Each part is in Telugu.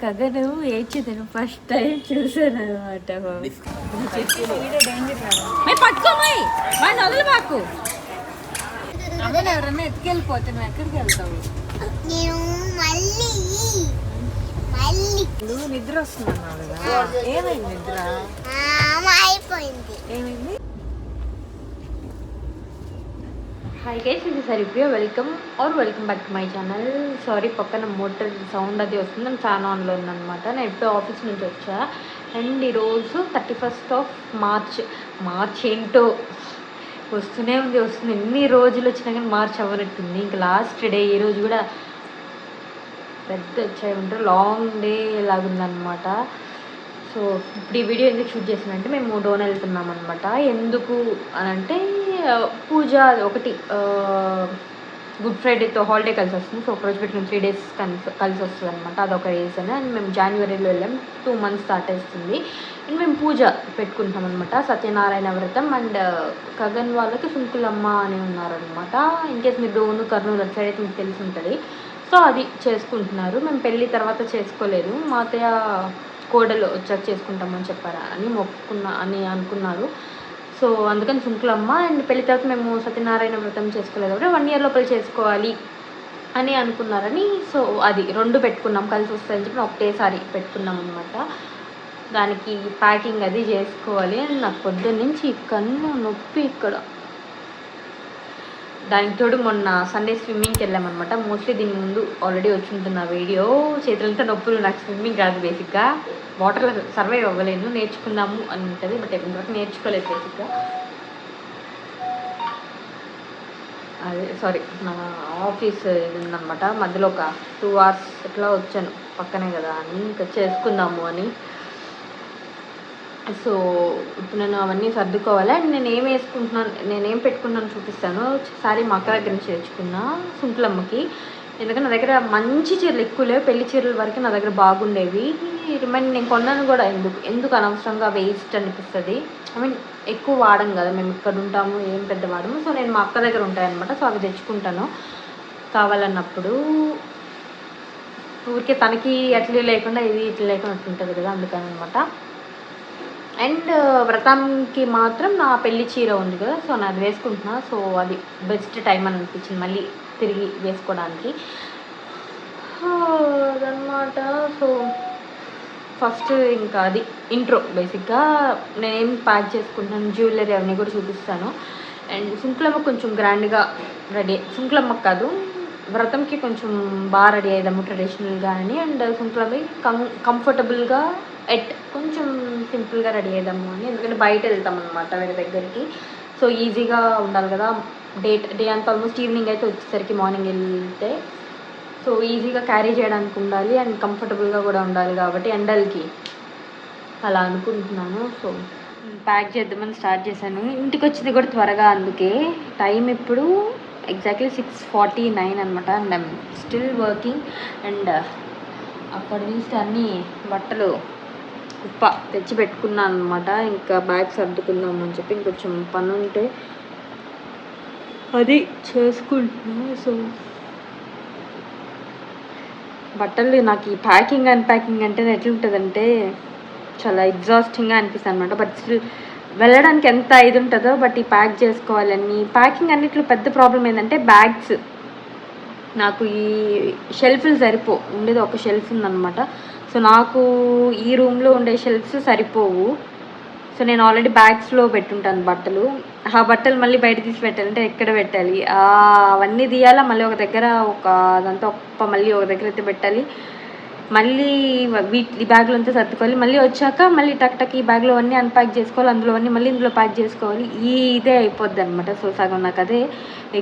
కగను ఏడ్చేదాను ఫస్ట్ టైం చూసాను అనమాట. పట్టుకోమాయి వాడిని వదలు మాకు. అదే ఎవరన్నా ఎత్తుకెళ్ళిపోతే నువ్వు ఎక్కడికి వెళ్తావు? నువ్వు నిద్ర వస్తున్నావు కదా, ఏమైంది నిద్ర? ఏమైంది? హాయ్ గైస్, ఇది సరిగ్గా welcome back to my channel. Sorry, పక్కన మోటార్ సౌండ్ అది వస్తుంది, ఫ్యాన్ ఆన్లో ఉందన్నమాట. నేను ఎప్పుడో ఆఫీస్ నుంచి వచ్చా. అండ్ ఈరోజు 31st ఆఫ్ మార్చ్ ఏంటో వస్తూనే వస్తుంది. ఎన్ని రోజులు వచ్చినా కానీ మార్చ్ అవ్వనట్టుంది. ఇంకా లాస్ట్ డే ఈరోజు కూడా పెద్ద వచ్చాయి, లాంగ్ డే లాగుందనమాట. సో ఇప్పుడు ఈ వీడియో ఎందుకు షూట్ చేసానంటే, మేము డోన్ వెళ్తున్నాం అనమాట. ఎందుకు అని అంటే, పూజ ఒకటి గుడ్ ఫ్రైడేతో హాలిడే కలిసి వస్తుంది. సో ఒకరోజు పెట్టిన 3 days కలిసి వస్తుంది అనమాట. అదొక రీజన్. అండ్ మేము జనవరిలో వెళ్ళాం, 2 months దాటేస్తుంది. అండ్ మేము పూజ పెట్టుకుంటాం అనమాట, సత్యనారాయణ వ్రతం. అండ్ కగన్ వాళ్ళకి సుంకులమ్మ అని ఉన్నారనమాట. ఇన్కేస్ మీరు డోను కర్నూలు అటు సైడ్ అయితే మీకు తెలిసి ఉంటుంది. సో అది చేసుకుంటున్నారు. మేము పెళ్ళి తర్వాత చేసుకోలేదు, మా అత్తయ్య కోడలు వచ్చాక చేసుకుంటామని చెప్పారా అని అనుకున్నారు. సో అందుకని సుంకులమ్మ. అండ్ పెళ్లి తర్వాత మేము సత్యనారాయణ వ్రతం చేసుకోలేదు కాబట్టి 1 year లోపల చేసుకోవాలి అని అనుకున్నారని, సో అది 2 పెట్టుకున్నాం, కలిసి వస్తాయని చెప్పి ఒకటేసారి పెట్టుకున్నాం అనమాట. దానికి ప్యాకింగ్ అది చేసుకోవాలి. అండ్ నాకు పొద్దున్న నుంచి కన్ను నొప్పి ఇక్కడ. దానికి తోడు మొన్న సండే స్విమ్మింగ్కి వెళ్ళామన్నమాట. మోస్ట్లీ దీని ముందు ఆల్రెడీ వచ్చి ఉంటుంది వీడియో. చేతులంతా నొప్పులు, నాకు స్విమ్మింగ్ రాదు బేసిక్గా, వాటర్లో సర్వైవ్ అవ్వలేను, నేర్చుకుందాము అని ఉంటుంది, బట్ ఇంతవరకు నేర్చుకోలేదు బేసిక్గా. అదే సారీ, నా ఆఫీస్ ఇది ఉందన్నమాట, మధ్యలో ఒక 2 hours ఇట్లా వచ్చాను, పక్కనే కదా అని ఇంకా చేసుకుందాము అని. సో ఇప్పుడు నేను అవన్నీ సర్దుకోవాలి. అండ్ నేనేం పెట్టుకున్నాను చూపిస్తాను. సారీ మా అక్క దగ్గర నుంచి తెచ్చుకున్నా సుంకులమ్మకి. ఎందుకంటే నా దగ్గర మంచి చీరలు ఎక్కువ లేవు, పెళ్లి చీరల వరకు నా దగ్గర బాగుండేవి. రిమైండ్ నేను కొన్నాను కూడా, ఎందుకు అనవసరంగా వేస్ట్ అనిపిస్తుంది. ఐ మీన్ ఎక్కువ వాడము కదా మేము, ఇక్కడ ఉంటాము, ఏం పెద్ద వాడము. సో నేను మా అక్క దగ్గర ఉంటాయన్నమాట. సో అవి తెచ్చుకుంటాను కావాలన్నప్పుడు. ఊరికే తనకి అట్లా లేకుండా ఇది ఇట్లా లేకుండా ఉంటుంది కదా, అందుకని అనమాట. అండ్ వ్రతంకి మాత్రం నా పెళ్లి చీర ఉంది కదా, సో నేను అది వేసుకుంటున్నా. సో అది బెస్ట్ టైం అని అనిపించింది మళ్ళీ తిరిగి వేసుకోవడానికి అదనమాట. సో ఫస్ట్ ఇంకా అది ఇంట్రో. బేసిక్గా నేనేం ప్యాక్ చేసుకుంటున్నాను, జ్యువెలరీ అవన్నీ కూడా చూపిస్తాను. అండ్ సుంకులమ్మ కొంచెం గ్రాండ్గా రెడీ, సుంకులమ్మకి కాదు వ్రతంకి కొంచెం బాగా రెడీ అయ్యాము ట్రెడిషనల్గా అని. అండ్ సుంకులమ్మకి కంఫర్టబుల్గా కొంచెం సింపుల్గా రెడీ అయ్యాము అని, ఎందుకంటే బయట వెళ్తాం అనమాట వేరే దగ్గరికి. సో ఈజీగా ఉండాలి కదా, డే అంతా ఆల్మోస్ట్ ఈవినింగ్ అయితే వచ్చేసరికి మార్నింగ్ వెళ్తే, సో ఈజీగా క్యారీ చేయడానికి ఉండాలి అండ్ కంఫర్టబుల్గా కూడా ఉండాలి కాబట్టి ఎండలకి అలా అనుకుంటున్నాను. సో ప్యాక్ చేద్దామని స్టార్ట్ చేశాను. ఇంటికి వచ్చింది కూడా త్వరగా, అందుకే టైం ఇప్పుడు ఎగ్జాక్ట్లీ 6:49 అనమాట. And I'm still working. And అక్కడ చూస్తే అన్ని బట్టలు కుప్ప తెచ్చి పెట్టుకున్నాను అనమాట. ఇంకా బ్యాగ్ సర్దుకుందాము అని చెప్పి ఇంకొంచెం పని ఉంటే అది చేసుకుంటున్నాను. సో బట్టలు నాకు ఈ ప్యాకింగ్ అన్ప్యాకింగ్ అంటే ఎట్లుంటుందంటే చాలా ఎగ్జాస్టింగ్గా అనిపిస్తుంది అనమాట. బట్ స్టిల్ వెళ్ళడానికి ఎంత ఇది ఉంటుందో, బట్ ఈ ప్యాక్ చేసుకోవాలని ప్యాకింగ్ అన్నిట్లో పెద్ద ప్రాబ్లం ఏంటంటే బ్యాగ్స్. నాకు ఈ షెల్ఫ్లు ఉండేది ఒక షెల్ఫ్ ఉందన్నమాట. సో నాకు ఈ రూమ్లో ఉండే షెల్ఫ్స్ సరిపోవు. సో నేను ఆల్రెడీ బ్యాగ్స్లో పెట్టుంటాను బట్టలు. ఆ బట్టలు మళ్ళీ బయట తీసి పెట్టాలంటే ఎక్కడ పెట్టాలి, అవన్నీ తీయాలా, మళ్ళీ ఒక దగ్గర అదంతా మళ్ళీ ఒక దగ్గర అయితే పెట్టాలి, మళ్ళీ ఈ బ్యాగ్లో అంతా సర్దుకోవాలి, మళ్ళీ వచ్చాక మళ్ళీ టక్ ఈ బ్యాగ్లో అన్నీ అన్ప్యాక్ చేసుకోవాలి, అందులో అన్నీ మళ్ళీ ఇందులో ప్యాక్ చేసుకోవాలి. ఇదే అయిపోద్ది అనమాట. సో సగం నాకు అదే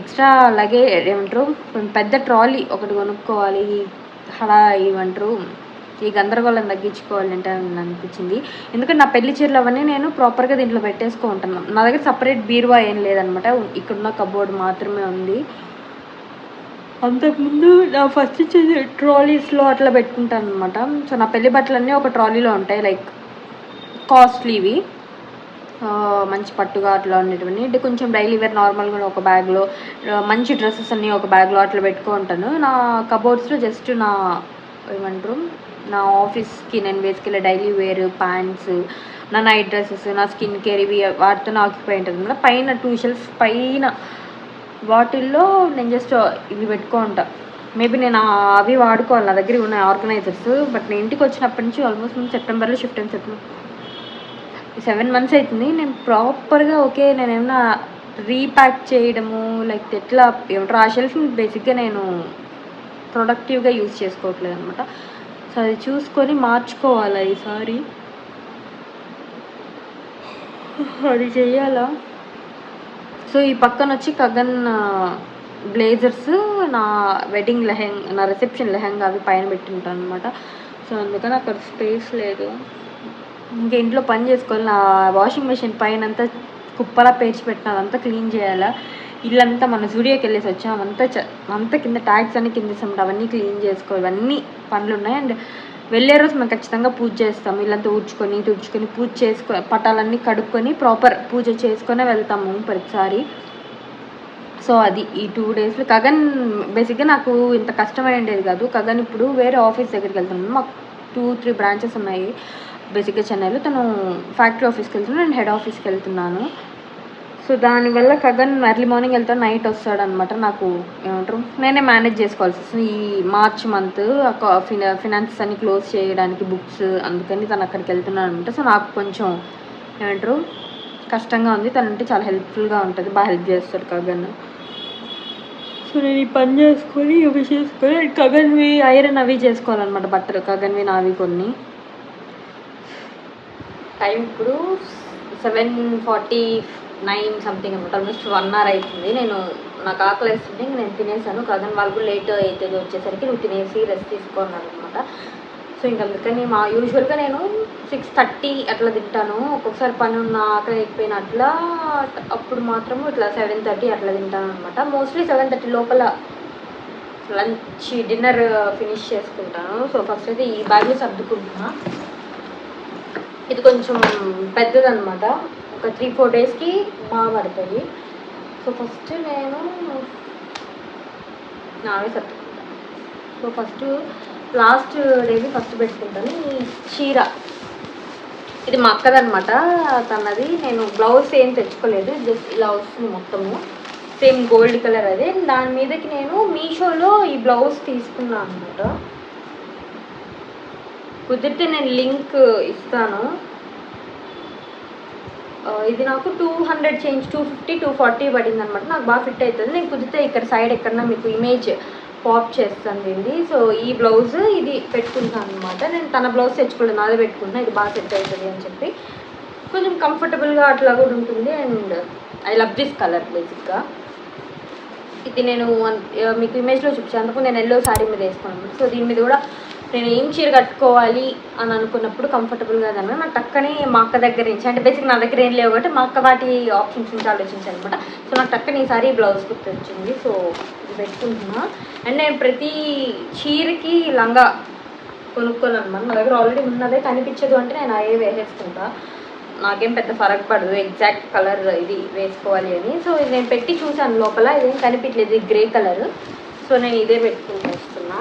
ఎక్స్ట్రా. అలాగే ఏమంటారు, పెద్ద ట్రాలీ ఒకటి కొనుక్కోవాలి. అలా ఏమంటారు, ఈ గందరగోళం తగ్గించుకోవాలంటే అనిపించింది. ఎందుకంటే నా పెళ్లి చీరలు అవన్నీ నేను ప్రాపర్గా దీంట్లో పెట్టేసుకుంటున్నాను. నా దగ్గర సపరేట్ బీరువా ఏం లేదనమాట, ఇక్కడున్న కబోర్డ్ మాత్రమే ఉంది. అంతకుముందు నా ఫస్ట్ చేసే ట్రాలీస్లో అట్లా పెట్టుకుంటాను అనమాట. సో నా పెళ్లి బట్టలన్నీ ఒక ట్రాలీలో ఉంటాయి, లైక్ కాస్ట్లీవి, మంచి పట్టుగా అట్లా ఉండేటివన్నీ. అంటే కొంచెం డైలీ వేర్ నార్మల్గా ఒక బ్యాగ్లో, మంచి డ్రెస్సెస్ అన్నీ ఒక బ్యాగ్లో అట్లా పెట్టుకుంటాను. నా కబోర్డ్స్లో జస్ట్ నా ఏమంటారు నా ఆఫీస్కి నేను వేసుకెళ్ళే డైలీ వేర్ ప్యాంట్స్, నా నైట్ డ్రెస్సెస్, నా స్కిన్ కేర్ ఇవి వాటితో ఆక్యుపై ఉంటుంది అనమాట. పైన 2 షెల్ఫ్స్ పైన వాటిల్లో నేను జస్ట్ ఇవి పెట్టుకుంటా. మేబీ నేను అవి వాడుకోవాలి, నా దగ్గర ఉన్నాయి ఆర్గనైజర్స్. బట్ నేను ఇంటికి వచ్చినప్పటి నుంచి ఆల్మోస్ట్ నేను సెప్టెంబర్లో షిఫ్ట్ అయిన 7 months అవుతుంది. నేను ప్రాపర్గా నేను ఏమన్నా రీప్యాక్ చేయడము లైక్ ఎట్లా ఏమంటారు ఆ షెల్ఫ్ని బేసిక్గా నేను ప్రొడక్టివ్గా యూజ్ చేసుకోవట్లేదు అనమాట. సో అది చూసుకొని మార్చుకోవాలా ఈసారి, అది చెయ్యాలా. సో ఈ పక్కన వచ్చి గగన్ బ్లేజర్స్, నా వెడ్డింగ్ లెహెంగా, నా రిసెప్షన్ లెహెంగా అవి పైన పెట్టింటాను అనమాట. సో అందుకని అక్కడ స్పేస్ లేదు. ఇంకా ఇంట్లో పని చేసుకోవాలి. నా వాషింగ్ మెషిన్ పైన అంతా కుప్పలా పేర్చి పెట్టిన అదంతా క్లీన్ చేయాలా. ఇల్లంతా మన స్టూడియోకి వెళ్ళేసి వచ్చాం, అంతా కింద ట్యాగ్స్ అన్ని కింద అవన్నీ క్లీన్ చేసుకోవాలి. ఇవన్నీ పనులు ఉన్నాయి. అండ్ వెళ్ళే రోజు మేము ఖచ్చితంగా పూజ చేస్తాం. ఇల్లంతా తుడుచుకొని పూజ చేసుకొని పటాలన్నీ కడుక్కొని ప్రాపర్ పూజ చేసుకొని వెళ్తాము ప్రతిసారి. సో అది ఈ 2 daysలో గగన్ బేసిక్గా నాకు ఇంత కష్టమైండేది కాదు. గగన్ ఇప్పుడు వేరే ఆఫీస్ దగ్గరికి వెళ్తున్నాను. మాకు 2-3 branches ఉన్నాయి బేసిక్గా చెన్నైలో. తను ఫ్యాక్టరీ ఆఫీస్కి వెళ్తున్నాను, నేను హెడ్ ఆఫీస్కి వెళ్తున్నాను. సో దానివల్ల గగన్ ఎర్లీ మార్నింగ్ వెళ్తాను, నైట్ వస్తాడు అనమాట. నాకు ఏమంటారు నేనే మేనేజ్ చేసుకోవాల్సి వస్తుంది ఈ మార్చ్ మంత్ ఫినాన్సెస్ అన్ని క్లోజ్ చేయడానికి, బుక్స్, అందుకని తను అక్కడికి వెళ్తున్నాను అనమాట. సో నాకు కొంచెం ఏమంటారు కష్టంగా ఉంది. తనంటే చాలా హెల్ప్ఫుల్గా ఉంటుంది, బాగా హెల్ప్ చేస్తాడు గగన్. సో నేను ఈ పని చేసుకొని ఇవి చేసుకొని గగన్వి ఐరన్ అవి చేసుకోవాలన్నమాట, బట్టలు గగన్వి నావి కొన్ని. టైం ఇప్పుడు 7:49 సంథింగ్ అనమాట. ఆల్మోస్ట్ 1 hour అవుతుంది. నాకు ఆకలి వేస్తుంది, ఇంక నేను తినేసాను. గగన్ వాళ్ళు కూడా లేట్ అవుతుంది వచ్చేసరికి, నువ్వు తినేసి రెస్ట్ తీసుకున్నాను అనమాట. సో ఇంక అందుకని యూజువల్గా నేను 6:30 అట్లా తింటాను. ఒక్కొక్కసారి పని ఉన్న ఆకలి అయిపోయిన అట్లా అప్పుడు మాత్రం ఇట్లా 7:30 అట్లా తింటాను అనమాట. మోస్ట్లీ 7:30 లోపల లంచ్ డిన్నర్ ఫినిష్ చేసుకుంటాను. సో ఫస్ట్ అయితే ఈ బ్యాగ్లో సర్దుకుంటున్నా. ఇది కొంచెం పెద్దదనమాట, ఒక 3-4 daysకి బాగా పడుతుంది. సో ఫస్ట్ నేను నావే సర్దుకుంటాను. సో ఫస్ట్ లాస్ట్ డేకి ఫస్ట్ పెట్టుకుంటాను. ఈ చీర ఇది మా అక్కదనమాట, తనది. నేను బ్లౌజ్ ఏం తెచ్చుకోలేదు, జస్ట్ ఇలా వస్తుంది మొత్తము సేమ్ గోల్డ్ కలర్. అదే దాని మీదకి నేను మీషోలో ఈ బ్లౌజ్ తీసుకున్నాను అనమాట. కుదిరితే నేను లింక్ ఇస్తాను. ఇది నాకు 200 చేంజ్ 250-240 పడింది అనమాట. నాకు బాగా ఫిట్ అవుతుంది. నేను కుదిరితే ఇక్కడ సైడ్ ఎక్కడన్నా మీకు ఇమేజ్ పాప్ చేస్తాను దీన్ని. సో ఈ బ్లౌజ్ ఇది పెట్టుకుంటాను అనమాట. నేను తన బ్లౌజ్ తెచ్చుకోలేదు, నాదే పెట్టుకుంటాను. ఇది బాగా సెట్ అవుతుంది అని చెప్పి, కొంచెం కంఫర్టబుల్గా అట్లా కూడా ఉంటుంది. And I love this colour బేసిక్గా. ఇది నేను మీకు ఇమేజ్లో చూపించాను, అందుకు నేను ఎల్లో శారీ మీద వేసుకున్నాను. సో దీని మీద కూడా నేను ఏం చీర కట్టుకోవాలి అని అనుకున్నప్పుడు కంఫర్టబుల్గా దాని నాకు టక్కనే మా అక్క దగ్గర నుంచి, అంటే బేసిక్ నా దగ్గర ఏం లేవు కాబట్టి మా అక్క వాటి ఆప్షన్స్ నుంచి ఆలోచించాను అనమాట. సో నాకు టక్కని ఈసారి బ్లౌజ్ గుర్తు వచ్చింది. సో ఇది పెట్టుకుంటున్నా. అండ్ నేను ప్రతి చీరకి లంగా కొనుక్కోను అనమాట. నా దగ్గర ఆల్రెడీ ఉన్నదే కనిపించదు అంటే నేను అవే వేసేసుకుంటా. నాకేం పెద్ద ఫరక్ పడదు ఎగ్జాక్ట్ కలర్ ఇది వేసుకోవాలి అని. సో ఇది నేను పెట్టి చూసాను, లోపల ఇదేం కనిపించలేదు, ఇది గ్రే కలర్. సో నేను ఇదే పెట్టుకుంటూ వస్తున్నా.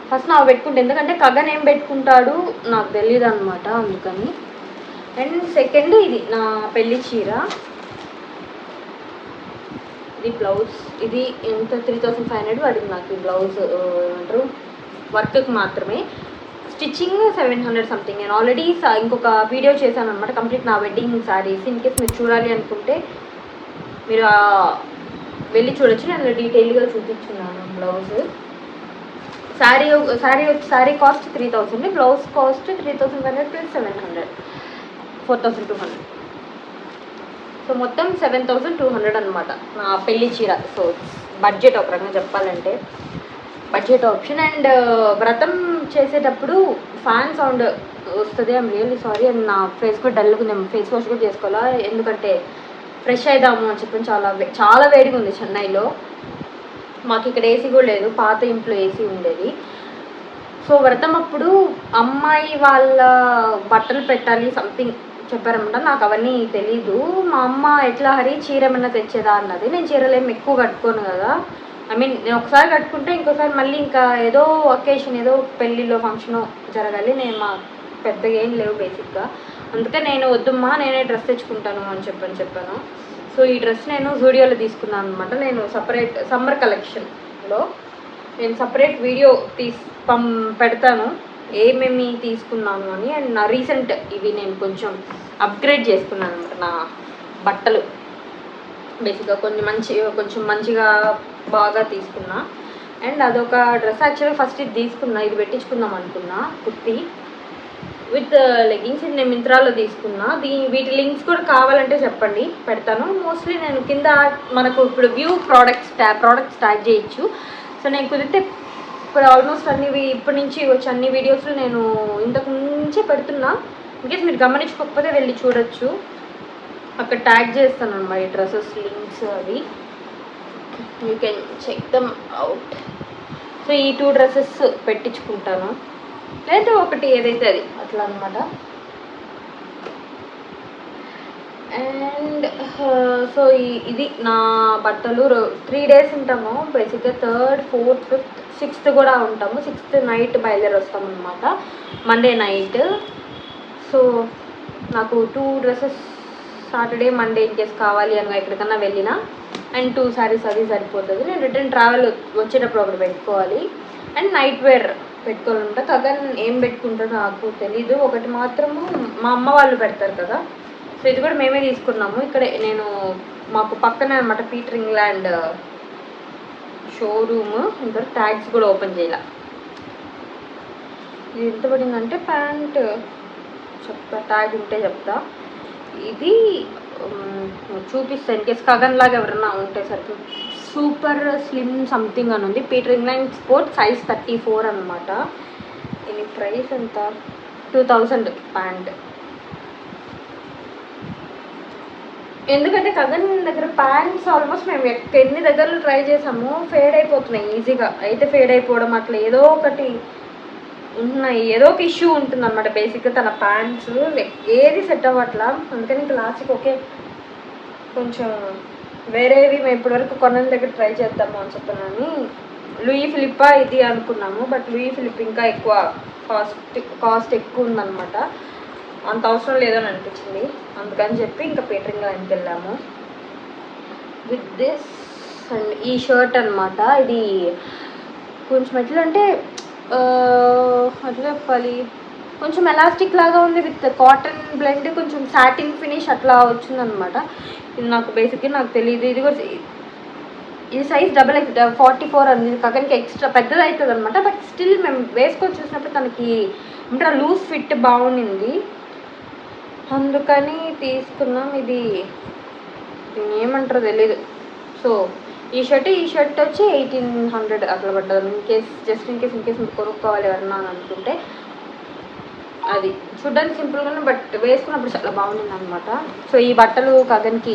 ఫస్ట్ నాకు పెట్టుకుంటే, ఎందుకంటే గగన్ ఏం పెట్టుకుంటాడు నాకు తెలియదు అనమాట, అందుకని. అండ్ సెకండ్ ఇది నా పెళ్ళి చీర, ఇది బ్లౌజ్. ఇది ఎంత 3500 పడింది నాకు ఈ బ్లౌజ్. ఏమంటారు వర్క్కి మాత్రమే. Stitching 700 something. నేను ఆల్రెడీ ఇంకొక వీడియో చేశాను అనమాట, కంప్లీట్ నా వెడ్డింగ్ శారీస్. ఇన్ కేస్ మీరు చూడాలి అనుకుంటే మీరు వెళ్ళి చూడొచ్చు. నేను డీటెయిల్గా చూపించున్నాను blouse. Sari cost 3000, blouse cost 3500 + 700 4200. So మొత్తం 7200 అనమాట నా పెళ్లి చీర. సో బడ్జెట్ ఒక రకంగా చెప్పాలంటే బడ్జెట్ ఆప్షన్. అండ్ వ్రతం చేసేటప్పుడు ఫ్యాన్ సౌండ్ వస్తుంది, ఐఎమ్ రియల్లీ సారీ. అండ్ నా ఫేస్ కూడా డల్గా ఉంది, ఫేస్ వాష్ కూడా చేసుకోవాలా, ఎందుకంటే ఫ్రెష్ అవుదాము అని చెప్పి. చాలా వేడిగా ఉంది చెన్నైలో. మాకు ఇక్కడ ఏసీ కూడా లేదు, పాత ఇంట్లో ఏసీ ఉండేది. సో వ్రతం అప్పుడు అమ్మాయి వాళ్ళ బట్టలు పెట్టాలి సంథింగ్ చెప్పారనమాట. నాకు అవన్నీ తెలీదు. మా అమ్మ ఎట్లా హరి చీర ఏమన్నా తెచ్చేదా అన్నది. నేను చీరలు ఏమి ఎక్కువ కట్టుకోను కదా, ఐ మీన్ నేను ఒకసారి కట్టుకుంటే ఇంకోసారి మళ్ళీ ఇంకా ఏదో ఒకేషన్ ఏదో పెళ్ళిలో ఫంక్షన్ జరగాలి. నేను మా పెద్దగా ఏం లేవు బేసిక్గా, అందుకే నేను వద్దమ్మా నేనే డ్రెస్ తెచ్చుకుంటాను అని చెప్పాను. సో ఈ డ్రెస్ నేను జూడియోలో తీసుకున్నాను అనమాట. నేను సపరేట్ సమ్మర్ కలెక్షన్లో నేను సపరేట్ వీడియో పెడతాను ఏమేమి తీసుకున్నాను అని. అండ్ నా రీసెంట్ ఇవి నేను కొంచెం అప్గ్రేడ్ చేసుకున్నాను అనమాట నా బట్టలు. బేసిక్గా కొంచెం మంచిగా బాగా తీసుకున్నా. అండ్ అదొక డ్రెస్ యాక్చువల్గా ఫస్ట్ ఇది తీసుకున్నా, ఇది పెట్టించుకుందాం అనుకున్నా, కుర్తీ విత్ లెగ్గింగ్స్. ఇది నేను మింత్రాలో తీసుకున్నా. వీటి లింక్స్ కూడా కావాలంటే చెప్పండి, పెడతాను. మోస్ట్లీ నేను కింద మనకు ఇప్పుడు వ్యూ ప్రోడక్ట్స్ ట్యాగ్ చేయొచ్చు. సో నేను కుదిరితే ఇప్పుడు ఆల్మోస్ట్ ఇప్పటి నుంచి వచ్చి అన్ని వీడియోస్లో నేను ఇంతకు నుంచే పెడుతున్నా. ఇన్కేస్ మీరు గమనించుకోకపోతే వెళ్ళి చూడొచ్చు, అక్కడ ట్యాగ్ చేస్తాను అన్నమాట ఈ డ్రెస్సెస్ లింక్స్ అవి. You can check them out. So ఈ 2 డ్రెస్సెస్ పెట్టించుకుంటాను, లేదా ఒకటి ఏదైతే అది అట్లా అనమాట. అండ్ సో ఇది నా బట్టలు. 3 days ఉంటాము బేసిక్గా. 3rd 4th 5th 6th కూడా ఉంటాము. 6th నైట్ బయలుదేరి వస్తాము అనమాట, మండే నైట్. సో నాకు 2 డ్రెస్సెస్ సాటర్డే మండే ఇన్కేస్ కావాలి అని ఎక్కడికన్నా వెళ్ళినా, అండ్ 2 sarees అది సరిపోతుంది. నేను రిటర్న్ ట్రావెల్ వచ్చేటప్పుడు ఒకటి పెట్టుకోవాలి, అండ్ నైట్ వేర్ పెట్టుకోవాలంట. కగన్ ఏం పెట్టుకుంటారో నాకు తెలీదు. ఒకటి మాత్రము మా అమ్మ వాళ్ళు పెడతారు కదా, సో ఇది కూడా మేమే తీసుకున్నాము. ఇక్కడే మాకు పక్కనే అనమాట పీటర్ ఇంగ్లాండ్ షోరూమ్. ఇంతవరకు ట్యాగ్స్ కూడా ఓపెన్ చేయాల. ఇది ఎంత పడిందంటే ప్యాంట్ చెప్తా, ట్యాగ్ ఉంటే చెప్తా. ఇది చూపిస్తాను ఇన్కేస్ కగన్ లాగా ఎవరన్నా ఉంటే సరిపోయి. సూపర్ స్లిమ్ సంథింగ్ అని ఉంది. పీటర్ ఇంగ్లాండ్ స్పోర్ట్ సైజ్ 34 అనమాట. దీని ప్రైస్ ఎంత, 2000 ప్యాంట్. ఎందుకంటే కగన్ దగ్గర ప్యాంట్స్ ఆల్మోస్ట్ మేము ఎన్ని దగ్గరలో ట్రై చేసాము, ఫేడ్ అయిపోతున్నాయి ఈజీగా. అయితే ఫేడ్ అయిపోవడం అట్లా ఏదో ఒకటి ఉన్నాయి, ఏదో ఒక ఇష్యూ ఉంటుంది అనమాట. బేసిక్గా తన ప్యాంట్స్ ఏది సెట్ అవ్వట్లా. అందుకని ఇంకా లాస్ట్కి ఓకే కొంచెం వేరేవి మేము ఇప్పటివరకు కొన్న దగ్గర ట్రై చేద్దాము అని చెప్పానని లూయి ఫిలిప్పా ఇది అనుకున్నాము. బట్ లూయి ఫిలిప్ ఇంకా ఎక్కువ కాస్ట్ ఎక్కువ ఉందన్నమాట. అంత అవసరం లేదని అనిపించింది. అందుకని చెప్పి ఇంకా పీటర్ ఇంగ్లాండ్కి వెళ్ళాము విత్ దిస్. అండ్ ఈ షర్ట్ అనమాట. ఇది కొంచెం ఎట్లా అంటే అట్లా చెప్పాలి, కొంచెం ఎలాస్టిక్ లాగా ఉంది విత్ కాటన్ బ్లెండ్, కొంచెం సాటిన్ ఫినిష్ అట్లా వచ్చిందనమాట. ఇది నాకు బేసిక్గా నాకు తెలియదు. ఇది కూడా ఇది సైజ్ XXL 44 అంది. కగన్కి ఎక్స్ట్రా పెద్దది అవుతుంది అనమాట. బట్ స్టిల్ మేము వేసుకొని చూసినప్పుడు తనకి అంటే లూజ్ ఫిట్ బాగుండింది, అందుకని తీసుకున్నాం. ఇది ఏమంటారో తెలీదు. సో ఈ షర్ట్ వచ్చి 1800 అట్లా పడ్డది. ఇన్కేస్ మీకు కొనుక్కోవాలి ఎవరన్నా అని అనుకుంటే. అది చూడ్డానికి సింపుల్గానే బట్ వేసుకున్నప్పుడు చాలా బాగుండింది అనమాట. సో ఈ బట్టలు కగన్కి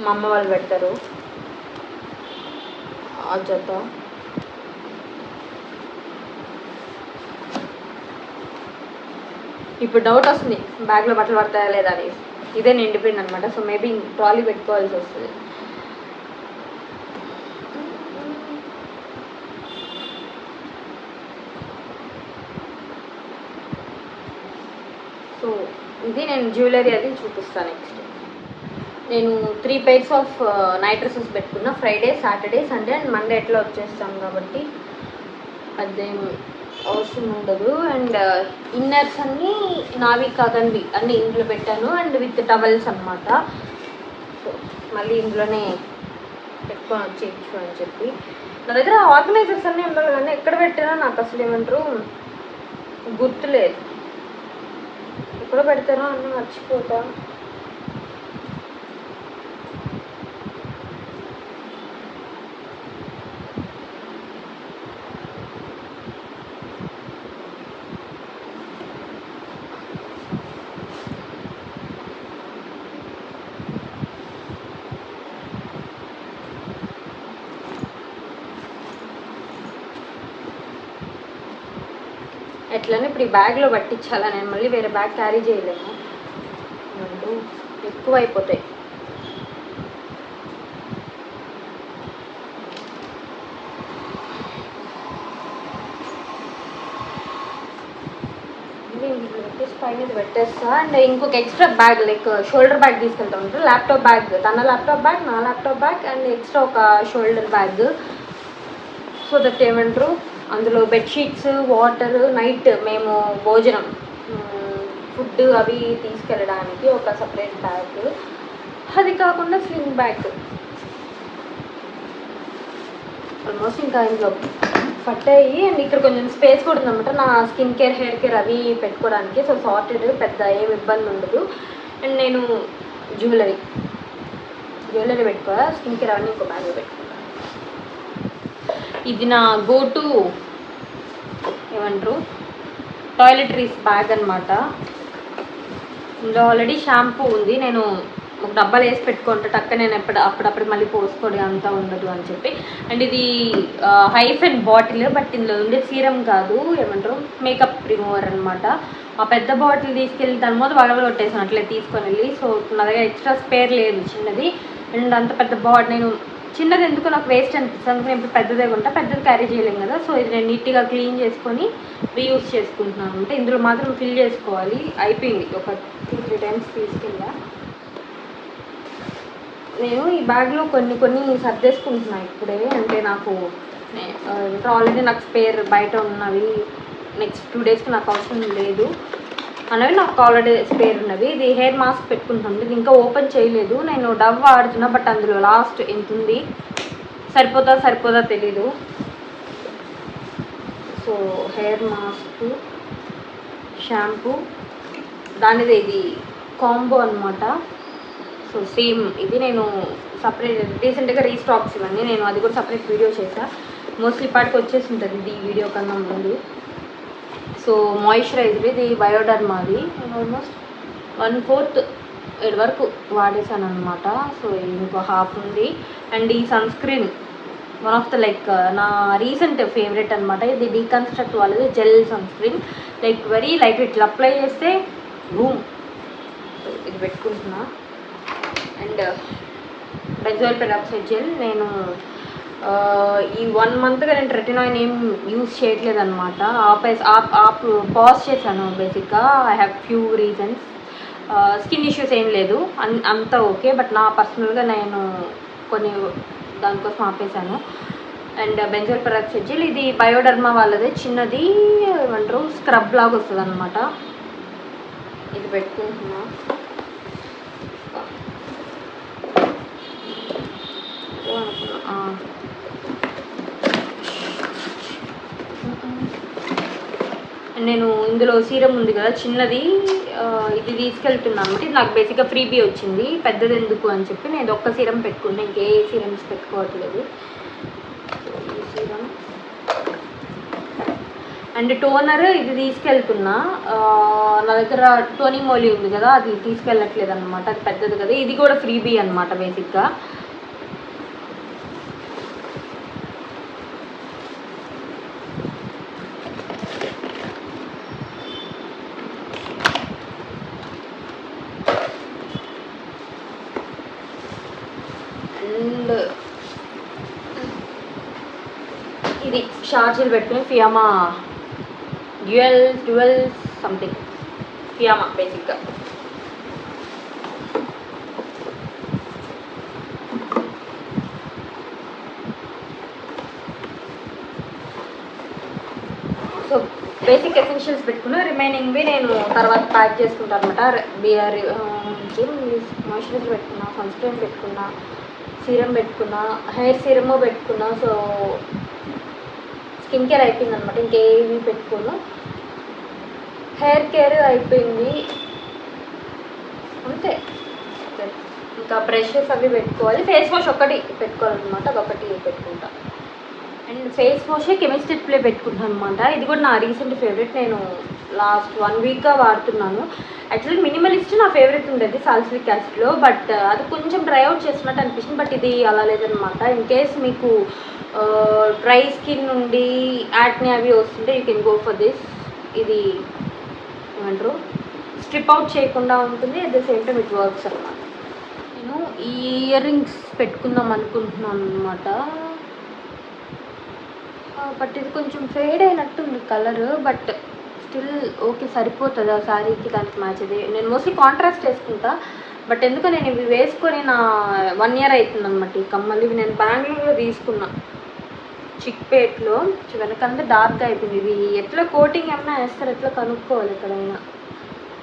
మా అమ్మ వాళ్ళు పెడతారు ఆ జత. ఇప్పుడు డౌట్ వస్తుంది బ్యాగ్లో బట్టలు పడతాయా లేదా అని. ఇదే నిండిపోయింది అనమాట. సో మేబీ ట్రాలీ పెట్టుకోవాల్సి వస్తుంది. సో ఇది నేను జ్యువెలరీ అది చూపిస్తాను నెక్స్ట్. నేను 3 pairs ఆఫ్ నైట్ డ్రెస్సెస్ పెట్టుకున్నా. Friday Saturday Sunday and Monday ఎట్లా వచ్చేస్తాం కాబట్టి అదేం అవసరం ఉండదు. అండ్ ఇన్నర్స్ అన్నీ నావి కగన్వి అన్నీ ఇంట్లో పెట్టాను, అండ్ విత్ టవల్స్ అనమాట. సో మళ్ళీ ఇంట్లోనే పెట్టుకొని వచ్చేయచ్చు అని చెప్పి. నా దగ్గర ఆర్గనైజర్స్ అన్నీ ఉండాలి కానీ ఎక్కడ పెట్టానో నాకు అసలు ఏమంటారు గుర్తులేదు. ఎక్కడ పెడతానో అన్నీ మర్చిపోతా. ఎట్లనే ఇప్పుడు ఈ బ్యాగ్లో పట్టించాలా, నేను మళ్ళీ వేరే బ్యాగ్ క్యారీ చేయలేము, ఎక్కువ అయిపోతాయి. ఇంట్లో పెట్టేసి పైన ఇది పెట్టేస్తా. అండ్ ఇంకొక extra bag like shoulder bag తీసుకెళ్తా ఉంటాను. ల్యాప్టాప్ బ్యాగ్, తన ల్యాప్టాప్ బ్యాగ్, నా ల్యాప్టాప్ బ్యాగ్ అండ్ ఎక్స్ట్రా ఒక షోల్డర్ బ్యాగ్. సో దట్ ఏమంటారు అందులో బెడ్షీట్స్, వాటర్, నైట్ మేము భోజనం ఫుడ్ అవి తీసుకెళ్ళడానికి ఒక సపరేట్ బ్యాగ్. అది కాకుండా స్లింగ్ బ్యాగ్. ఆల్మోస్ట్ ఇంకా ఇంట్లో పట్టాయి. అండ్ ఇక్కడ కొంచెం స్పేస్ కూడా ఉందన్నమాట నా స్కిన్ కేర్, హెయిర్ కేర్ అవి పెట్టుకోవడానికి. సో సార్టెడ్, పెద్ద ఏం ఇబ్బంది ఉండదు. అండ్ నేను జ్యువెలరీ పెట్టుకోవాలి, స్కిన్ కేర్ అవన్నీ ఇంకో బ్యాగ్లో పెట్టుకుంటాను. ఇది నా గో టు ఏమంటారు టాయిలెటరీస్ బ్యాగ్ అనమాట. ఇందులో ఆల్రెడీ షాంపూ ఉంది. నేను ఒక డబ్బాలు వేసి పెట్టుకుంటా టక్క, నేను అప్పుడప్పుడు మళ్ళీ పోసుకోవడం అంతా ఉండదు అని చెప్పి. అండ్ ఇది హైఫెన్ బాటిల్, బట్ ఇందులో ఉండే సీరం కాదు, ఏమంటారు మేకప్ రిమూవర్ అనమాట. ఆ పెద్ద బాటిల్ తీసుకెళ్ళి దాని మీద వడవలు కొట్టేసాను అట్లే తీసుకొని వెళ్ళి. సో నా దగ్గర ఎక్స్ట్రా స్పేర్ లేదు చిన్నది. అండ్ అంత పెద్ద బాటిల్ నేను చిన్నది ఎందుకు నాకు వేస్ట్ అనిపిస్తుంది, అందుకని ఇప్పుడు పెద్దదే కొంటా. పెద్దది క్యారీ చేయలేం కదా. సో ఇది నేను నీట్గా క్లీన్ చేసుకొని రీయూజ్ చేసుకుంటున్నాను. అంటే ఇందులో మాత్రం ఫిల్ చేసుకోవాలి. అయిపోయింది ఒక 2-3 టైమ్స్ తీసుకెళ్ళా. నేను ఈ బ్యాగ్లో కొన్ని సర్దేసుకుంటున్నాను ఇప్పుడే. అంటే నాకు ఆల్రెడీ నాకు స్పేర్ బయట ఉన్నవి నెక్స్ట్ 2 డేస్కి నాకు అవసరం లేదు అనేవి నాకు ఆల్రెడీ స్పేర్ ఉన్నవి. ఇది హెయిర్ మాస్క్ పెట్టుకుంటాను. ఇది ఇంకా ఓపెన్ చేయలేదు. నేను డవ్ వాడుతున్నా, బట్ అందులో లాస్ట్ ఎంత ఉంది, సరిపోదా తెలీదు. సో హెయిర్ మాస్క్, షాంపూ దానిదే, ఇది కాంబో అనమాట. సో సేమ్ ఇది నేను సపరేట్ రీసెంట్గా రీస్టాక్స్ ఇవన్నీ, నేను అది కూడా సపరేట్ వీడియో చేసా. మోస్ట్లీ పాటికి వచ్చేసి ఉంటుంది ఇది ఈ వీడియో కన్నా ముందు. సో మాయిశ్చరైజర్ ఇది బయోడర్మాది. నేను ఆల్మోస్ట్ 1/4 వరకు వాడేసాను అనమాట. సో ఇంకో హాఫ్ ఉంది. అండ్ ఈ sunscreen one of the like నా రీసెంట్ ఫేవరెట్ అనమాట. ఇది డీకన్స్ట్రక్ట్ వాళ్ళది gel sunscreen, like very light, ఇట్లా అప్లై చేస్తే రూమ్. సో ఇది పెట్టుకుంటున్నా. అండ్ బెంజోయిల్ పెరాక్సైడ్ జెల్, నేను ఈ 1 మంత్గా నేను రెటినాయిన్ ఏం యూజ్ చేయట్లేదు అనమాట. పాజ్ చేశాను బేసిక్గా. I have few reasons. Skin issues ఏం లేదు, అంతా ఓకే. బట్ నా పర్సనల్గా నేను కొన్ని దానికోసం ఆపేశాను. అండ్ బెంజోయిల్ పెరాక్సైడ్ జెల్ ఇది బయోడర్మా వాళ్ళదే, చిన్నది, ఏమంటారు స్క్రబ్ లాగా వస్తుంది అనమాట. ఇది పెట్టుకుంటున్నా. నేను ఇందులో సీరం ఉంది కదా చిన్నది, ఇది తీసుకెళ్తున్నాను. ఇది నాకు బేసిక్గా ఫ్రీబీ వచ్చింది, పెద్దది ఎందుకు అని చెప్పి నేను ఒక్క సీరం పెట్టుకున్నా, ఇంకే సీరమ్స్ పెట్టుకోవట్లేదు. ఈ సీరం అండ్ టోనర్ ఇది తీసుకెళ్తున్నా. నా దగ్గర టోనీ మోలీ ఉంది కదా, అది తీసుకెళ్ళట్లేదు అనమాట, అది పెద్దది కదా. ఇది కూడా ఫ్రీబీ అనమాట బేసిక్గా. అండ్ ఇది షార్జీలు పెట్టుకుని ఫియామా డ్యూయల్ సంథింగ్ ఫియామా బేసిక్గా. సో బేసిక్ ఎసెన్షియల్స్ పెట్టుకున్నా, రిమైనింగ్వి నేను తర్వాత ప్యాక్ చేసుకుంటాను అనమాట. మాయిశ్చరైజర్ పెట్టుకున్నా, సన్ స్క్రీన్ పెట్టుకున్నా, సీరం పెట్టుకున్నా, హెయిర్ సీరము పెట్టుకున్నా. సో స్కిన్ కేర్ అయిపోయింది అనమాట, ఇంకేమీ పెట్టుకోను. హెయిర్ కేర్ అయిపోయింది అంతే. ఇంకా బ్రషెస్ అవి పెట్టుకోవాలి. ఫేస్ వాష్ ఒకటి పెట్టుకోవాలన్నమాట, అదొకటి పెట్టుకుంటా. And face wash chemistry play పెట్టుకుంటాను అనమాట. ఇది కూడా నా రీసెంట్ ఫేవరెట్, నేను లాస్ట్ 1 వీక్గా వాడుతున్నాను. యాక్చువల్లీ మినిమలిస్ట్ నా ఫేవరెట్ ఉండేది సాల్సిలిక్ యాసిడ్లో, బట్ అది కొంచెం డ్రై అవుట్ చేస్తున్నట్టు అనిపిస్తుంది. బట్ ఇది అలా లేదనమాట. ఇన్ కేస్ మీకు డ్రై స్కిన్ నుండి యాక్నే అవి వస్తుంటే you can go for this. ఇది ఏమంటారు స్ట్రిప్ అవుట్ చేయకుండా ఉంటుంది, at the same time it works అనమాట. నేను ఈ ఇయర్ రింగ్స్ పెట్టుకుందాం అనుకుంటున్నాను అనమాట. బట్ ఇది కొంచెం ఫేడ్ అయినట్టుంది కలర్, బట్ స్టిల్ ఓకే సరిపోతుంది ఆ శారీకి దానికి మ్యాచ్ అది. నేను మోస్ట్లీ కాంట్రాస్ట్ వేసుకుంటా, బట్ ఎందుకో నేను ఇవి వేసుకొని నా 1 year అవుతుంది అనమాట. ఈ కమ్మలు ఇవి నేను బెంగళూరులో తీసుకున్నా, చిక్పేట్లో. వెనకంతా డార్క్ అయిపోయింది. ఇది ఎట్లా కోటింగ్ ఏమైనా వేస్తారు, ఎట్లా కనుక్కోవాలి, ఎక్కడైనా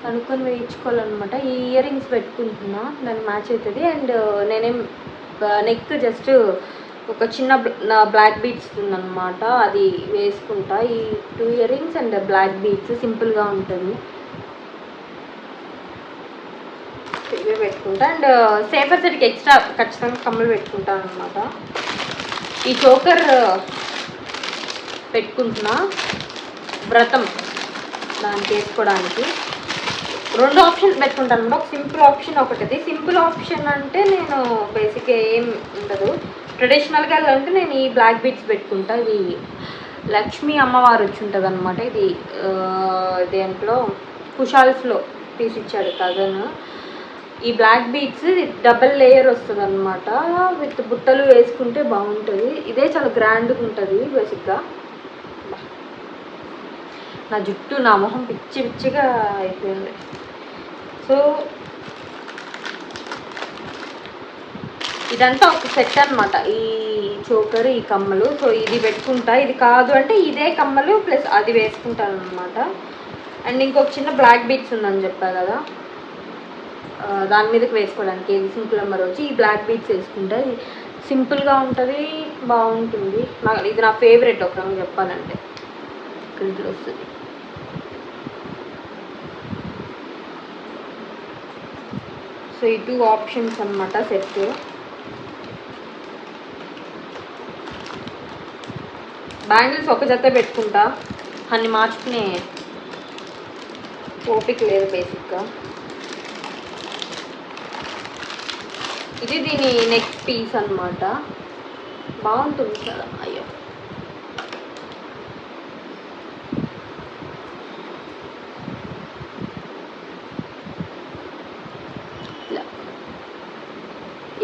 కనుక్కొని వేయించుకోవాలన్నమాట. ఈ ఇయర్ రింగ్స్ పెట్టుకుంటున్నా, దానికి మ్యాచ్ అవుతుంది. అండ్ నేనేం నెక్ జస్ట్ ఒక చిన్న బ్లాక్ బీడ్స్ ఉందన్నమాట, అది వేసుకుంటా. ఈ 2 earrings and black beads సింపుల్గా ఉంటుంది, ఇవే పెట్టుకుంటా. అండ్ సేఫర్ సైడ్కి ఎక్స్ట్రా ఖచ్చితంగా కమ్మలు పెట్టుకుంటాను అనమాట. ఈ చోకర్ పెట్టుకుంటున్నా వ్రతం దానికి వేసుకోవడానికి. 2 ఆప్షన్స్ పెట్టుకుంటాను అనమాట. ఒక సింపుల్ ఆప్షన్, ఒకటి. సింపుల్ ఆప్షన్ అంటే నేను బేసిక్గా ఏం ఉండదు, ట్రెడిషనల్గా అంటే నేను ఈ బ్లాక్ బీడ్స్ పెట్టుకుంటా. ఇది లక్ష్మీ అమ్మవారు వచ్చి ఉంటుంది అనమాట. ఇది దేంట్లో కుషాల్స్లో తీసిచ్చాడు కజన్. ఈ బ్లాక్ బీడ్స్ డబల్ లేయర్ వస్తుంది అనమాట, విత్ బుట్టలు వేసుకుంటే బాగుంటుంది. ఇదే చాలా గ్రాండ్గా ఉంటుంది బేసిక్గా. నా జుట్టు నా మొహం పిచ్చి పిచ్చిగా అయిపోయింది. సో ఇదంతా ఒక సెట్ అనమాట, ఈ చోకర్, ఈ కమ్మలు. సో ఇది పెట్టుకుంటా, ఇది కాదు అంటే ఇదే కమ్మలు ప్లస్ అది వేసుకుంటాను అనమాట. అండ్ ఇంకొక చిన్న బ్లాక్ బీడ్స్ ఉందని చెప్పా కదా, దాని మీదకి వేసుకోవడానికి. ఇది సింపుల్ నెంబర్ వచ్చి ఈ బ్లాక్ బీడ్స్ వేసుకుంటా. ఇది సింపుల్గా ఉంటుంది, బాగుంటుంది. ఇది నా ఫేవరెట్ ఒక రకంగా చెప్పాలంటే. ఇక్కడ వస్తుంది. సో ఈ 2 ఆప్షన్స్ అనమాట సెట్. బ్యాంగిల్స్ ఒక జత పెట్టుకుంటా, అన్ని మార్చుకునే ఓపిక లేదు బేసిక్గా. ఇది దీని నెక్ పీస్ అనమాట, బాగుంటుంది చాలా. అయ్యో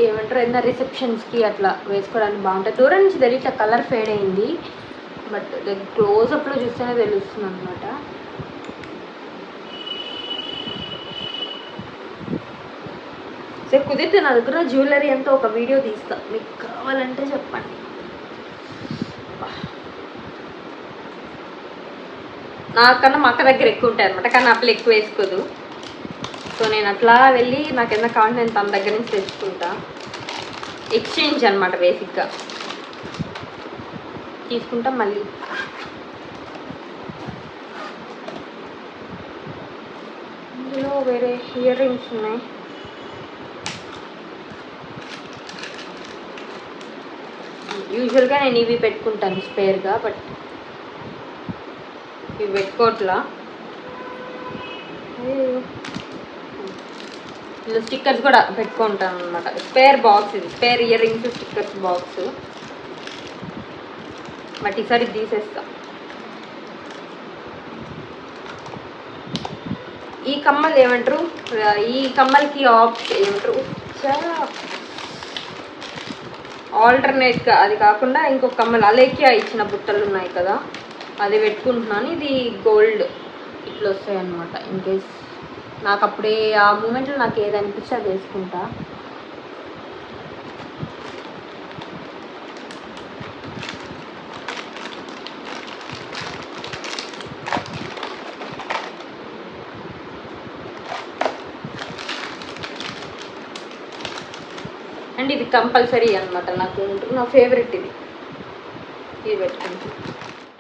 ఏమంటారు, ఏదైనా రిసెప్షన్స్కి అట్లా వేసుకోవడానికి బాగుంటుంది. దూరం నుంచి తెలియట్లా, కలర్ ఫేడ్ అయింది, బట్ క్లోజప్లో చూస్తేనే తెలుస్తుంది అనమాట. సో కుదిరితే నా దగ్గర జ్యువెలరీ అంతా ఒక వీడియో తీస్తా, మీకు కావాలంటే చెప్పండి. నాకన్నా మా అక్క దగ్గర ఎక్కువ ఉంటాయి అనమాట, కానీ అప్పుడు ఎక్కువ వేసుకోదు. సో నేను అట్లా వెళ్ళి నాకు ఏదైనా కావాలి నేను తన దగ్గర నుంచి తెచ్చుకుంటా. ఎక్స్చేంజ్ అనమాట బేసిక్గా, తీసుకుంటాం మళ్ళీ. ఇందులో వేరే ఇయర్ రింగ్స్ ఉన్నాయి. యూజువల్గా నేను ఇవి పెట్టుకుంటాను స్పేర్గా, బట్ ఇవి పెట్టుకోవట్లా. ఇందులో స్టిక్కర్స్ కూడా పెట్టుకుంటాను అనమాట. స్పేర్ బాక్స్, ఇది spare ear rings stickers box, but ఈసారి తీసేస్తాం. ఈ కమ్మలు ఏమంటారు, ఈ కమ్మలకి ఏమంటారు ఆల్టర్నేట్గా, అది కాకుండా ఇంకొక కమ్మలు అలేఖ్య ఇచ్చిన బుట్టలు ఉన్నాయి కదా, అది పెట్టుకుంటున్నాను. ఇది గోల్డ్ ఇట్లా వస్తాయి అన్నమాట. ఇన్ కేస్ నాకు అప్పుడే ఆ మూమెంట్లో నాకు ఏది అనిపిస్తే అది వేసుకుంటా. అండ్ ఇది కంపల్సరీ అనమాట, నాకు నా ఫేవరెట్ ఇది పెట్టుకుంటాను.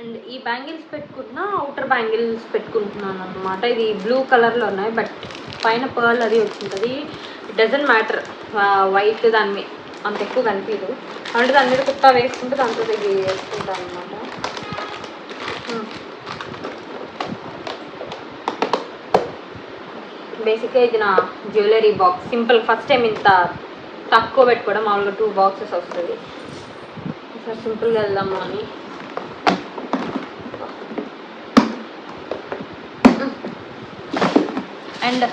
అండ్ ఈ బ్యాంగిల్స్ పెట్టుకుంటున్నా, అవుటర్ బ్యాంగిల్స్ పెట్టుకుంటున్నాను అనమాట. ఇది బ్లూ కలర్లో ఉన్నాయి, బట్ పైన పర్ల్ అది వచ్చింటుంది. ఇట్ డజంట్ మ్యాటర్, వైట్ దాని మీద అంత ఎక్కువ కనిపించదు. అంటే దాని మీద కుత్తా వేసుకుంటే దాంతో ఇది వేసుకుంటాను అనమాట. బేసిక్గా ఇది నా jewellery box. Simple, first time ఇంత తక్కువ పెట్టుకోవడం. మామూలుగా 2 బాక్సెస్ వస్తుంది. సార్ సింపుల్గా వెళ్దాము అని. అండ్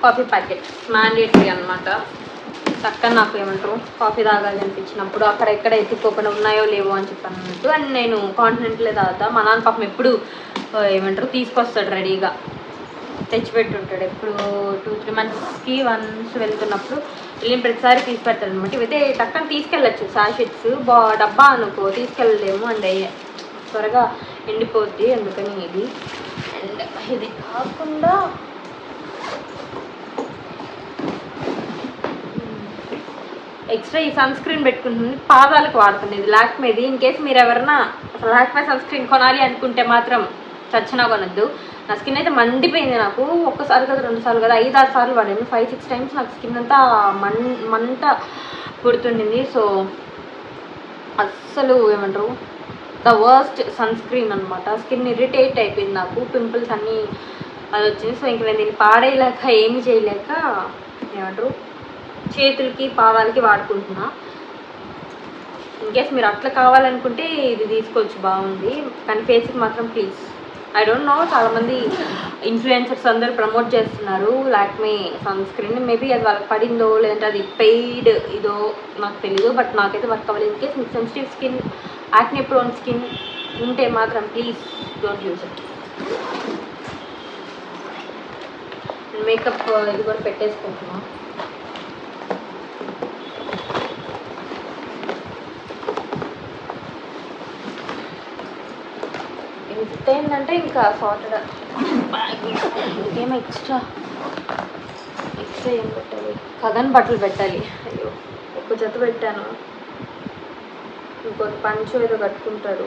కాఫీ ప్యాకెట్ మ్యాండేటరీ అనమాట. చక్కగా నాకు ఏమంటారు కాఫీ తాగాలి అనిపించినప్పుడు అక్కడ ఎక్కడ ఎత్తుక్కోకుండా ఉన్నాయో లేవో అని చెప్పాను అన్నట్టు. అండ్ నేను కాంటినెంట్లే తాగుతా. మా నాన్న పాపం ఎప్పుడు ఏమంటారు తీసుకొస్తాడు రెడీగా, తెచ్చిపెట్టుంటాడు. ఎప్పుడు 2-3 monthsకి వన్స్ వెళ్తున్నప్పుడు వెళ్ళిన ప్రతిసారి తీసి పెడతాడు అనమాట. ఇవైతే టక్కన తీసుకెళ్ళచ్చు, సాషెట్స్ డబ్బా అనుకో తీసుకెళ్ళలేము అండ్ త్వరగా ఎండిపోద్ది, అందుకని ఇది. అండ్ ఇది కాకుండా ఎక్స్ట్రా ఈ సన్ స్క్రీన్ పెట్టుకుంటుంది, పాదాలకు వాడుతుంది. ఇది లాక్మేది. ఇన్ కేస్ మీరు ఎవరన్నా లాక్మే సన్ స్క్రీన్ కొనాలి అనుకుంటే మాత్రం చచ్చినా కొనొద్దు. నా స్కిన్ అయితే మండిపోయింది. నాకు ఒక్కసారి కదా 2 సార్లు కదా 5-6 సార్లు వాడాను. 5-6 times నాకు స్కిన్ అంతా మంట పుడుతుండింది. సో అస్సలు ఏమంటారు ద వర్స్ట్ సన్ స్క్రీన్ అనమాట. స్కిన్ ఇరిటేట్ అయిపోయింది, నాకు పింపుల్స్ అన్నీ అది వచ్చింది. సో ఇంక నేను దీన్ని పాడేయలేక ఏమి చేయలేక ఏమంటారు చేతులకి పాదాలకి వాడుకుంటున్నా. ఇన్కేస్ మీరు అట్లా కావాలనుకుంటే ఇది తీసుకోవచ్చు, బాగుంది. కానీ ఫేస్కి మాత్రం ప్లీజ్, ఐ డోంట్ నో, చాలామంది ఇన్ఫ్లుయెన్సర్స్ అందరూ ప్రమోట్ చేస్తున్నారు లాక్మే సన్ స్క్రీన్. మేబీ అది వాళ్ళకి పడిందో లేదంటే అది పెయిడ్ ఇదో నాకు తెలీదు, బట్ నాకైతే వర్క్ అవ్వలేదు. ఇన్కేస్ మీకు sensitive skin, acne prone skin ఉంటే మాత్రం please don't use it. Makeup ఇది కూడా పెట్టేసుకుంటున్నా. ఇంత ఏంటంటే ఇంకా సార్టెడ్ బ్యాగ్. ఇంకేమో ఎక్స్ట్రా ఏం పెట్టాలి, కగన్ బట్టలు పెట్టాలి. అయ్యో ఒక జత పెట్టాను, ఇంకోటి పంచు ఏదో కట్టుకుంటాడు.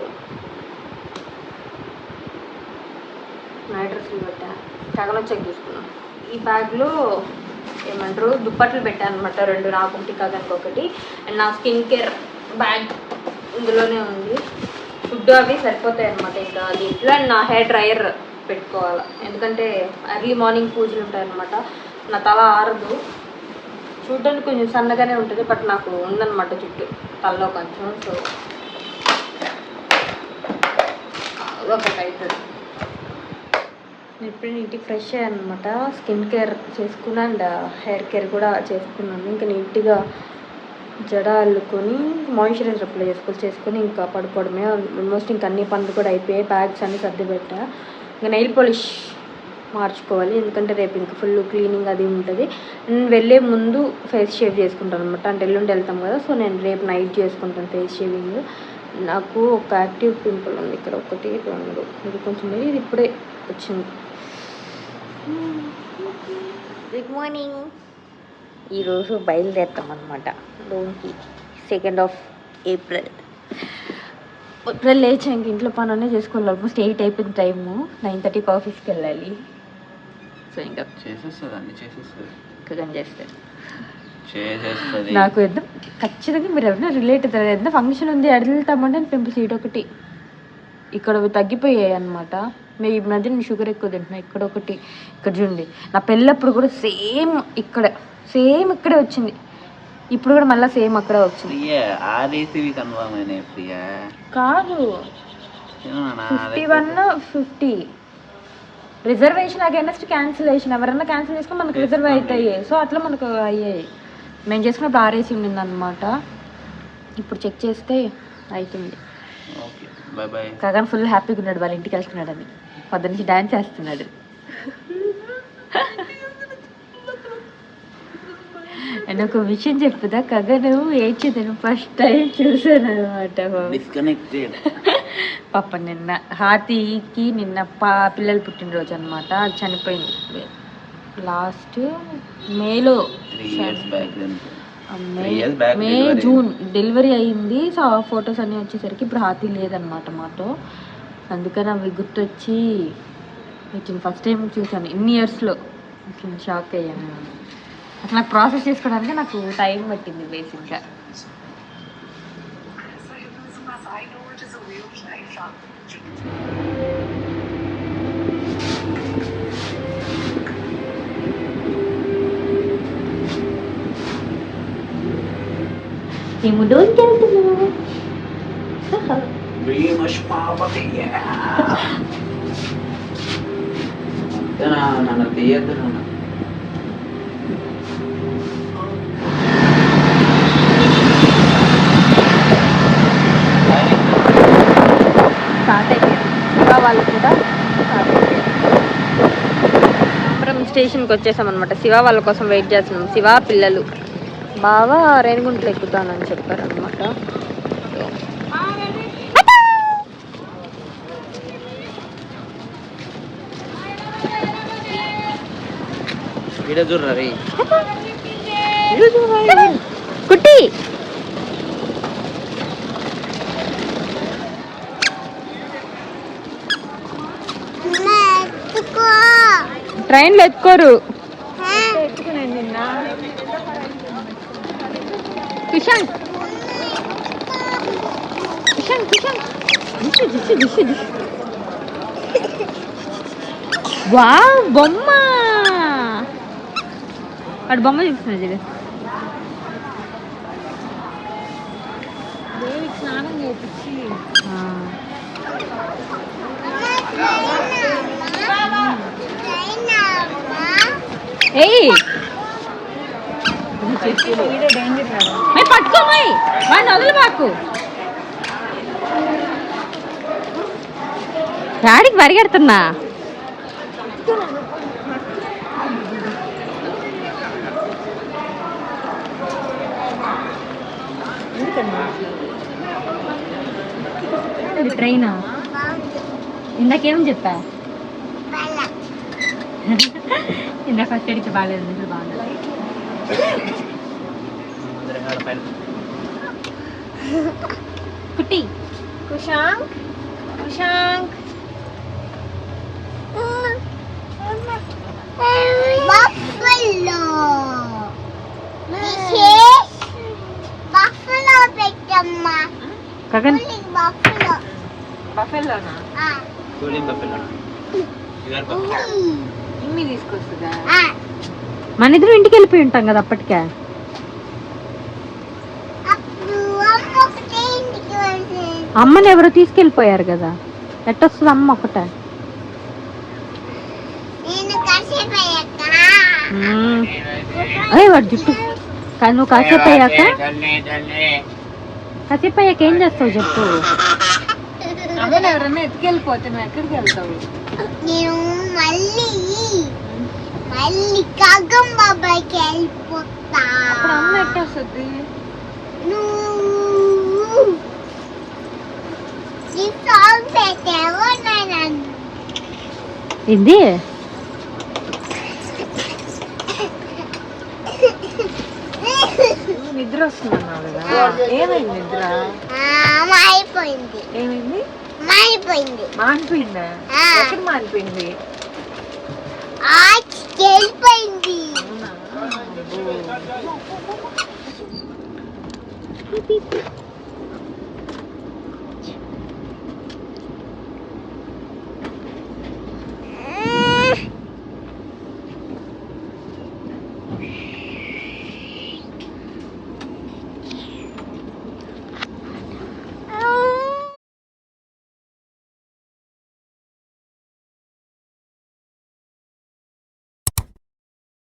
నైట్ డ్రెస్సులు పెట్టాను, కగన్ వచ్చాక చూసుకున్నాను. ఈ బ్యాగ్లో ఏమంటారు దుప్పట్లు పెట్టాను అనమాట, 2, నాకు ఒకటి కగన్కి ఒకటి. అండ్ నా స్కిన్ కేర్ బ్యాగ్ ఇందులోనే ఉంది. ఫుడ్ అవి సరిపోతాయి అనమాట ఇంకా దీంట్లో. అండ్ నా హెయిర్ డ్రైయర్ పెట్టుకోవాలి, ఎందుకంటే ఎర్లీ మార్నింగ్ పూజలు ఉంటాయన్నమాట. నా తల ఆరదు, చూడడానికి కొంచెం సన్నగానే ఉంటుంది, బట్ నాకు ఉందన్నమాట జుట్టు తలలో కొంచెం. సో ఒకటి అవుతుంది. ఇప్పుడు నీట్గా ఫ్రెష్ అయ్యాను అనమాట, స్కిన్ కేర్ చేసుకున్నా అండ్ హెయిర్ కేర్ కూడా చేసుకున్నాను. ఇంకా నీట్గా జడ అల్లుకొని మాయిశ్చరైజర్ అప్లై చేసుకొని ఇంకా పడుకోవడమే. ఆల్మోస్ట్ ఇంకా అన్ని పనులు కూడా అయిపోయాయి, బ్యాగ్స్ అన్నీ సర్ది పెట్టా. ఇంకా నెయిల్ పాలిష్ మార్చుకోవాలి, ఎందుకంటే రేపు ఇంకా ఫుల్ క్లీనింగ్ అది ఉంటుంది. నేను వెళ్ళే ముందు ఫేస్ షేవ్ చేసుకుంటాను అనమాట, అంటే ఎల్లుండి వెళ్తాం కదా. సో నేను రేపు నైట్ చేసుకుంటాను ఫేస్ షేవింగ్. నాకు ఒక యాక్టివ్ పింపుల్ ఉంది ఇక్కడ, 1, 2. ఇది కొంచెం ఇది ఇప్పుడే వచ్చింది. Good morning. ఈరోజు బయలుదేరుతాం అనమాట లోన్కి, 2nd of April. లేచా ఇంక ఇంట్లో పని అన్నీ చేసుకోవాలి. ఆల్మోస్ట్ 8 అయిపోయింది టైము, 9:30కి ఆఫీస్కి వెళ్ళాలి. సో ఇంకా కగన్ చేస్తారు నాకు. ఎంత ఖచ్చితంగా మీరు ఎవరైనా రిలేట్ అవుతారు, ఎంత ఫంక్షన్ ఉంది అడుగుతామంటే నేను పింపుల్స్ ఒకటి ఇక్కడ తగ్గిపోయాయి అనమాట. మేము ఈ మధ్య నేను షుగర్ ఎక్కువ తింటున్నాను. ఇక్కడ ఒకటి, ఇక్కడ చూడండి నా పెళ్ళప్పుడు కూడా సేమ్ ఇక్కడే వచ్చింది, ఇప్పుడు కూడా మళ్ళీ సేమ్ అక్కడే వచ్చింది. కాదు 51-50 రిజర్వేషన్ అగైనెస్ట్ క్యాన్సిలేషన్. ఎవరన్నా క్యాన్సిల్ చేసుకుని మనకు రిజర్వ్ అవుతాయి. సో అట్లా మనకు అయ్యాయి. మేము చేసుకున్నప్పుడు ఆర్ఏసీ ఉండింది అనమాట, ఇప్పుడు చెక్ చేస్తే అవుతుంది. కగన్ ఫుల్ హ్యాపీగా ఉన్నాడు, వాళ్ళ ఇంటికి వెళ్తున్నాడు అని పొద్దు నుంచి డాన్స్ చేస్తున్నాడు. అండ్ ఒక విషయం చెప్పుదా, కగన్ ఏడ్చేదాను ఫస్ట్ టైం చూసాను అనమాట. పాప నిన్న హాతీకి పిల్లలు పుట్టినరోజు అనమాట, చనిపోయింది లాస్ట్ మేలో, జూన్ డెలివరీ అయ్యింది. సో ఆ ఫొటోస్ అన్నీ వచ్చేసరికి ఇప్పుడు హాతీ లేదనమాట మాతో, అందుకని అవి గుర్తొచ్చి వచ్చింది. ఫస్ట్ టైం చూసాను ఇన్ని ఇయర్స్లో, షాక్ అయ్యాను. అసలు నాకు ప్రాసెస్ చేసుకోవడానికి నాకు టైం పట్టింది బేసిక్గా. మేము డోర్కి వెళ్తున్నాము. నన్ను తీయద్దు. స్టార్ట్ అయిపోయింది. ఇంకా వాళ్ళు కూడా స్టేషన్కి వచ్చేసాం అనమాట. శివ వాళ్ళ కోసం వెయిట్ చేస్తున్నాం. శివ పిల్లలు బాగా రేణిగుంటలు ఎక్కుతానని చెప్పారు అనమాట. కుట్టి ట్రైన్లో ఎత్తుకోరు. కిషన్ కిషన్ కిషన్ వా బొమ్మ వాడు బొమ్మ చూపిస్తున్నా చూడు. దేవికి స్నానం చేయించి పట్టుకోమాయి వాడిని వదలు మాకు. డాడీకి పరిగెడుతున్నా. ట్రైనా ఇందాకేమని చెప్పా? ఇందా ఫస్ట్ ఎడికి బాగాలేదు, ఇప్పుడు బాగుంది. కుట్టి కుషాంక్ కుషాంక్ బఫెలో బఫెలో పెట్టమ్మా. గగన్ బఫెలో బఫెలోనా? ఇమ్మి తీసుకొస్తుందా? మన ఇద్దరు ఇంటికి వెళ్ళిపోయి ఉంటాం కదా అప్పటికే. అమ్మని ఎవరో తీసుకెళ్ళిపోయారు కదా, ఎట్టొస్తుంది అమ్మ ఒకటే. వాడు జుట్టు నువ్వు కాసేపు అయ్యాక ఏం చేస్తావు చెప్పు. అమ్మని ఎవరన్నా ఎత్తుకెళ్ళిపోతే నువ్వు ఎక్కడికి వెళ్తావు? నేను మళ్ళీ కాగం బాబాయ్కి వెళ్ళిపోతా. అమ్మ ఎట్టొస్తుంది? ఇది నిద్ర వస్తున్నావు కదా, ఏమైంది? నిద్ర మారిపోయింది. ఏమైంది? మారిపోయింది. మారిపోయిందా? ఎక్కడ మారిపోయింది? వెళ్ళిపోయింది.